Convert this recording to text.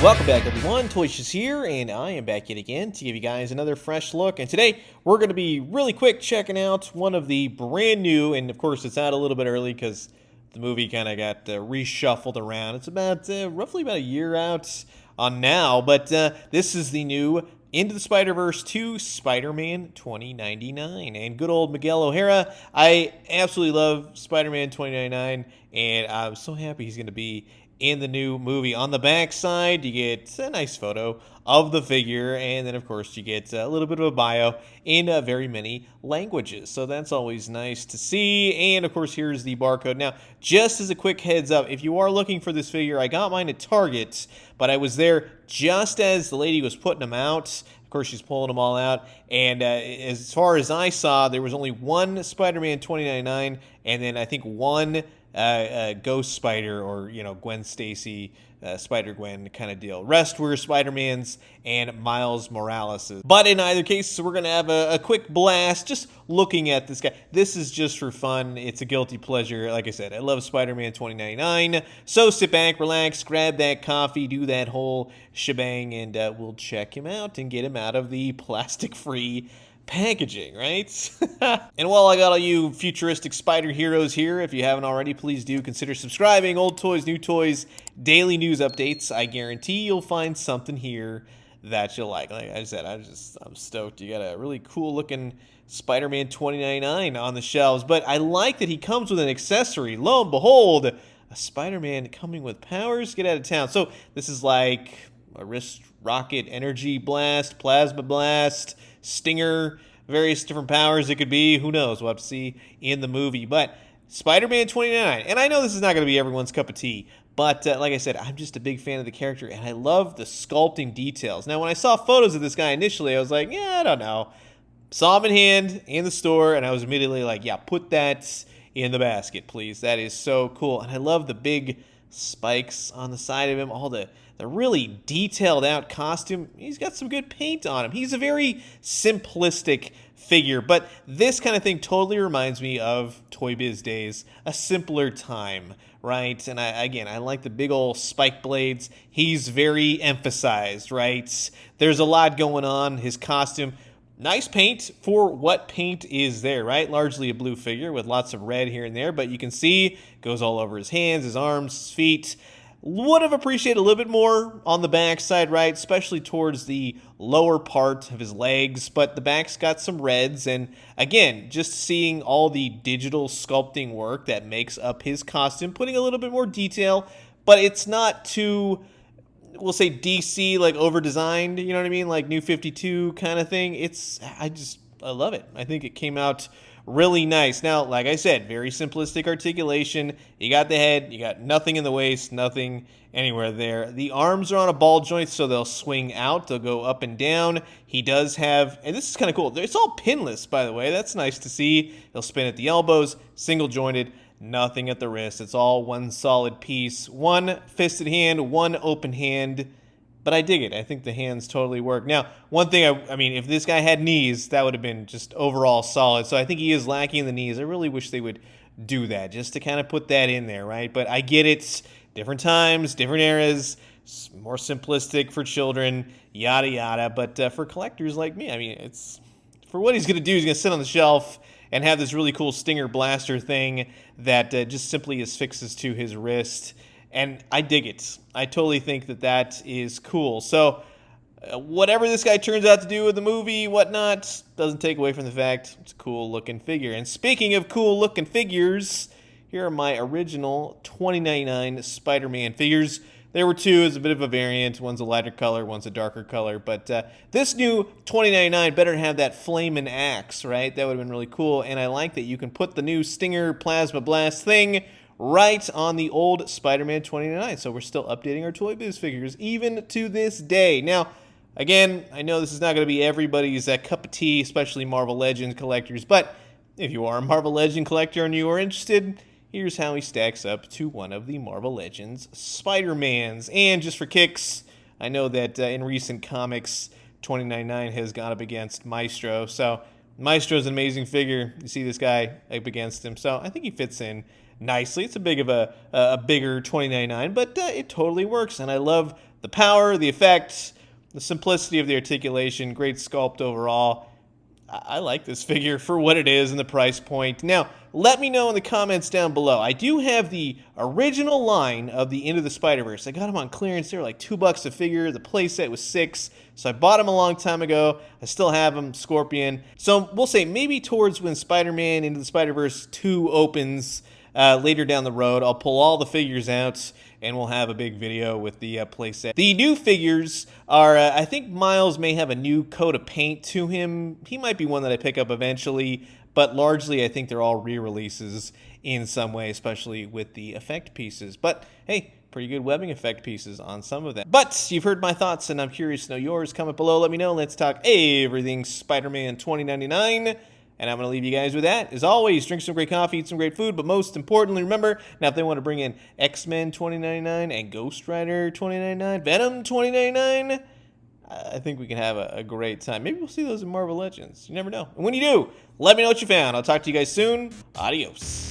Welcome back, everyone. Toyshiz here, and I am back yet again to give you guys another fresh look. And today, we're going to be really quick checking out one of the brand new, and of course, it's out a little bit early because the movie kind of got reshuffled around. It's about roughly about a year out on now, but this is the new Into the Spider-Verse 2 Spider-Man 2099. And good old Miguel O'Hara. I absolutely love Spider-Man 2099, and I'm so happy he's going to be in the new movie. On the back side, you get a nice photo of the figure, and then of course you get a little bit of a bio in very many languages, so that's always nice to see. And of course, here's the barcode. Now, just as a quick heads up, if you are looking for this figure, I got mine at Target, but I was there just as the lady was putting them out. Of course, she's pulling them all out, and as far as I saw, there was only one Spider-Man 2099, and then I think one Ghost Spider, or Gwen Stacy, Spider-Gwen kind of deal. Rest were Spider-Mans and Miles Morales. But in either case, we're going to have a quick blast just looking at this guy. This is just for fun. It's a guilty pleasure. Like I said, I love Spider-Man 2099. So sit back, relax, grab that coffee, do that whole shebang, and we'll check him out and get him out of the plastic-free packaging, right? And while I got all you futuristic spider heroes here, if you haven't already, please do consider subscribing. Old toys, new toys, daily news updates. I guarantee you'll find something here that you'll like. Like I said, I'm stoked. You got a really cool looking Spider-Man 2099 on the shelves, but I like that he comes with an accessory. Lo and behold, a Spider-Man coming with powers. Get out of town. So this is like a wrist rocket energy blast, plasma blast, stinger, various different powers it could be. Who knows? We'll have to see in the movie. But Spider-Man 2099, and I know this is not going to be everyone's cup of tea, but like I said, I'm just a big fan of the character, and I love the sculpting details. Now, when I saw photos of this guy initially, I was like, yeah, I don't know. Saw him in hand in the store, and I was immediately like, yeah, put that in the basket, please. That is so cool. And I love the big spikes on the side of him, all the really detailed out costume. He's got some good paint on him. He's a very simplistic figure, but this kind of thing totally reminds me of Toy Biz days, a simpler time, right? And I like the big old spike blades. He's very emphasized, right? There's a lot going on. His costume, nice paint for what paint is there, right? Largely a blue figure with lots of red here and there, but you can see it goes all over his hands, his arms, his feet. Would have appreciated a little bit more on the back side, right? Especially towards the lower part of his legs, but the back's got some reds, and again, just seeing all the digital sculpting work that makes up his costume, putting a little bit more detail, but it's not too, we'll say DC, like over-designed, you know what I mean? Like New 52 kind of thing. I love it. I think it came out really nice. Now, like I said, very simplistic articulation. You got the head, you got nothing in the waist, nothing anywhere there. The arms are on a ball joint, so they'll swing out. They'll go up and down. He does have, and this is kind of cool, it's all pinless, by the way. That's nice to see. He'll spin at the elbows, single jointed, nothing at the wrist. It's all one solid piece. One fisted hand, one open hand. But I dig it. I think the hands totally work. Now, one thing, I mean, if this guy had knees, that would have been just overall solid. So I think he is lacking in the knees. I really wish they would do that, just to kind of put that in there, right? But I get it. Different times, different eras, more simplistic for children, yada, yada. But for collectors like me, I mean, it's for what he's going to do, he's going to sit on the shelf and have this really cool stinger blaster thing that just simply affixes to his wrist. And I dig it. I totally think that is cool. So whatever this guy turns out to do with the movie, whatnot, doesn't take away from the fact it's a cool-looking figure. And speaking of cool-looking figures, here are my original 2099 Spider-Man figures. There were two. It's a bit of a variant. One's a lighter color, one's a darker color. But this new 2099 better have that flamin' axe, right? That would have been really cool. And I like that you can put the new Stinger Plasma Blast thing right on the old Spider-Man 2099. So we're still updating our Toy Biz figures even to this day. Now, again, I know this is not going to be everybody's cup of tea, especially Marvel Legends collectors, but if you are a Marvel Legend collector and you are interested, here's how he stacks up to one of the Marvel Legends Spider-Mans. And just for kicks, I know that in recent comics, 2099 has gone up against Maestro, so Maestro's an amazing figure. You see this guy up against him, so I think he fits in nicely. It's a bigger 2099, but it totally works, and I love the power, the effects, the simplicity of the articulation, great sculpt overall. I like this figure for what it is and the price point. Now, let me know in the comments down below. I do have the original line of the Into the Spider-Verse. I got them on clearance. They were like $2 a figure. The playset was $6, so I bought them a long time ago. I still have them, Scorpion. So we'll say maybe towards when Spider-Man Into the Spider-Verse 2 opens later down the road, I'll pull all the figures out and we'll have a big video with the playset. The new figures are, I think Miles may have a new coat of paint to him. He might be one that I pick up eventually, but largely I think they're all re-releases in some way, especially with the effect pieces. But hey, pretty good webbing effect pieces on some of them. But you've heard my thoughts, and I'm curious to know yours. Comment below, let me know. Let's talk everything Spider-Man 2099. And I'm going to leave you guys with that. As always, drink some great coffee, eat some great food, but most importantly, remember, now if they want to bring in X-Men 2099 and Ghost Rider 2099, Venom 2099, I think we can have a great time. Maybe we'll see those in Marvel Legends. You never know. And when you do, let me know what you found. I'll talk to you guys soon. Adios.